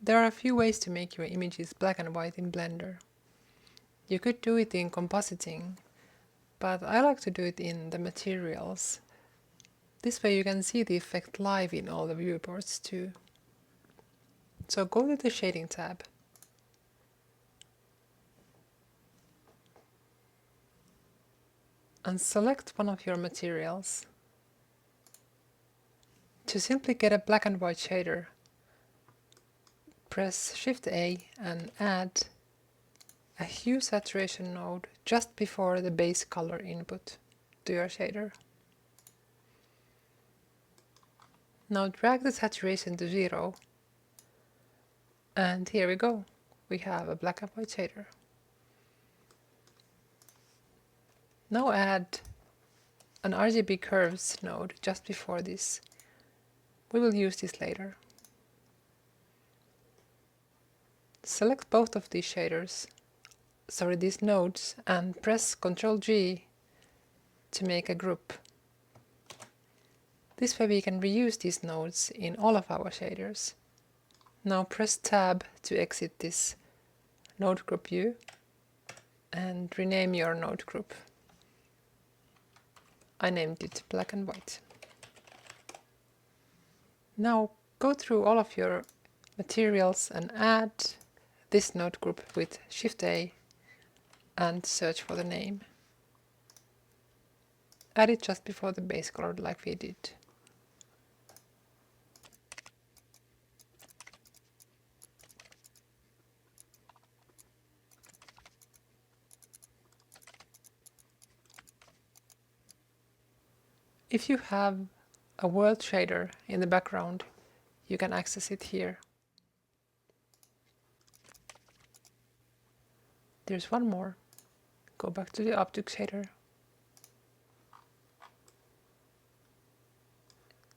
There are a few ways to make your images black and white in Blender. You could do it in compositing, but I like to do it in the materials. This way you can see the effect live in all the viewports too. So go to the Shading tab. And select one of your materials. To simply get a black and white shader, press Shift A and add a hue saturation node just before the base color input to your shader. Now drag the saturation to 0, and here we go. We have a black and white shader. Now add an RGB curves node just before this. We will use this later. Select both of these these nodes, and press Ctrl G to make a group. This way we can reuse these nodes in all of our shaders. Now press Tab to exit this node group view and rename your node group. I named it black and white. Now go through all of your materials and add this node group with Shift A and search for the name. Add it just before the base color like we did. If you have a world shader in the background, you can access it here. There's one more. Go back to the object shader.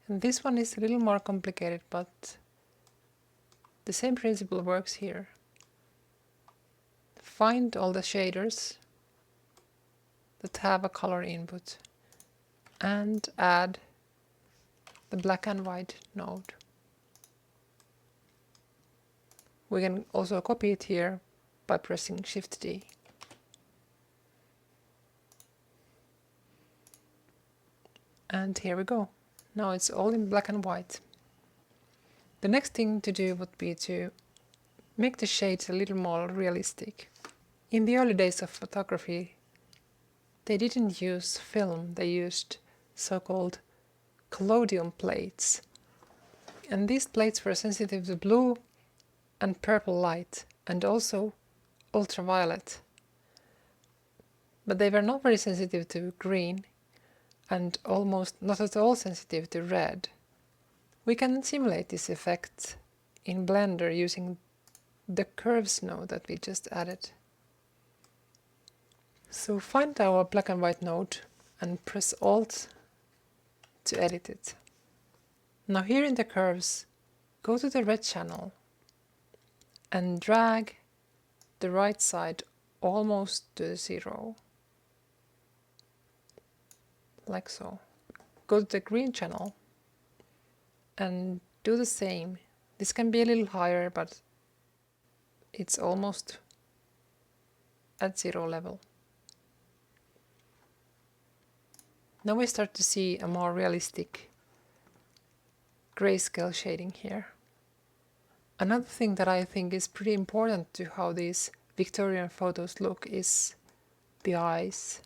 And this one is a little more complicated, but the same principle works here. Find all the shaders that have a color input and add the black and white node. We can also copy it here by pressing Shift D. And here we go. Now it's all in black and white. The next thing to do would be to make the shades a little more realistic. In the early days of photography, they didn't use film, they used so-called collodion plates. And these plates were sensitive to blue and purple light, and also ultraviolet. But they were not very sensitive to green, and almost not at all sensitive to red. We can simulate this effect in Blender using the curves node that we just added. So find our black and white node and press Alt to edit it. Now here in the curves, go to the red channel and drag the right side almost to 0. Like so. Go to the green channel and do the same. This can be a little higher, but it's almost at 0 level. Now we start to see a more realistic grayscale shading here. Another thing that I think is pretty important to how these Victorian photos look is the eyes.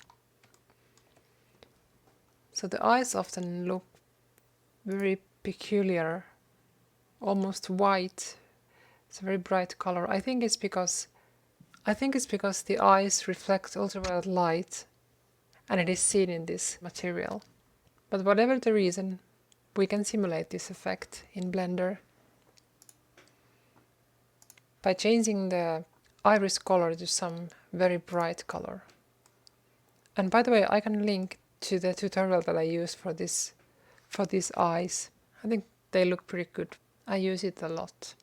So the eyes often look very peculiar, almost white. It's a very bright color. I think it's because the eyes reflect ultraviolet light and it is seen in this material. But whatever the reason, we can simulate this effect in Blender by changing the iris color to some very bright color. And by the way, I can link to the tutorial that I used for these eyes. I think they look pretty good. I use it a lot.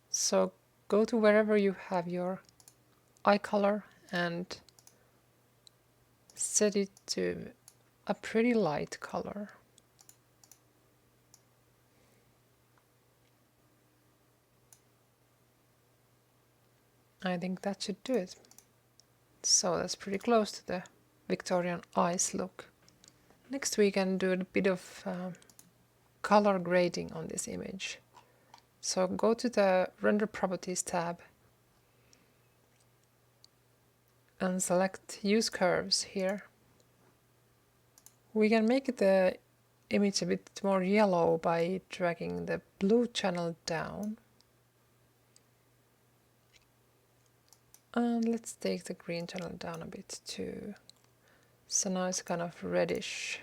So go to wherever you have your eye color and set it to a pretty light color. I think that should do it. So that's pretty close to the Victorian ice look. Next we can do a bit of color grading on this image. So go to the Render Properties tab and select Use Curves here. We can make the image a bit more yellow by dragging the blue channel down. And let's take the green channel down a bit too. So now it's kind of reddish.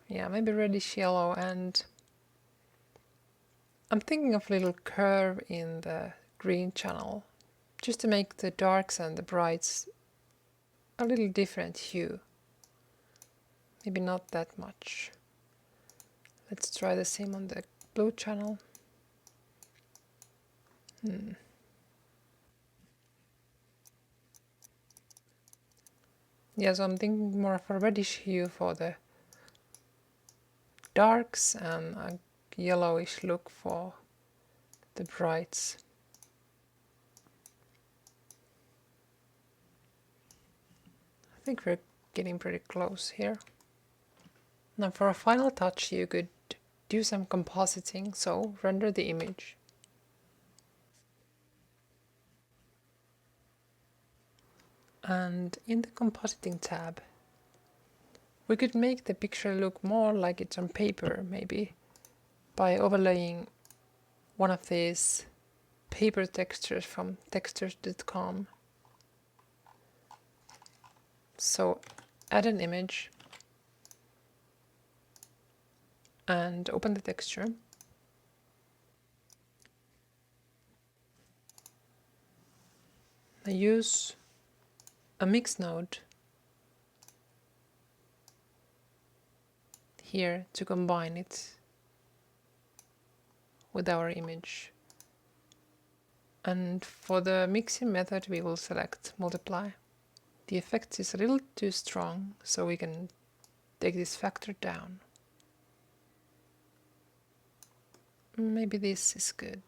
Yeah, maybe reddish yellow, and I'm thinking of a little curve in the green channel, just to make the darks and the brights a little different hue. Maybe not that much. Let's try the same on the blue channel. Yeah, so I'm thinking more of a reddish hue for the darks and a yellowish look for the brights. I think we're getting pretty close here. Now for a final touch you could do some compositing, so render the image. And in the compositing tab we could make the picture look more like it's on paper, maybe by overlaying one of these paper textures from textures.com. So add an image and open the texture. I use a mix node here to combine it with our image. And for the mixing method we will select multiply. The effect is a little too strong, so we can take this factor down. Maybe this is good.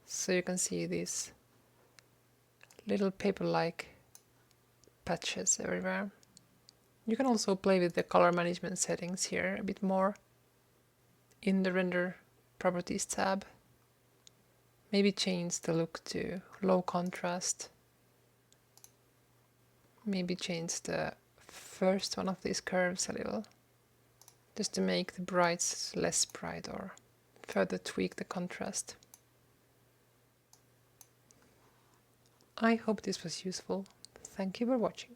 So you can see these little paper-like patches everywhere. You can also play with the color management settings here a bit more in the Render Properties tab. Maybe change the look to low contrast. Maybe change the first one of these curves a little, just to make the brights less bright or further tweak the contrast. I hope this was useful. Thank you for watching.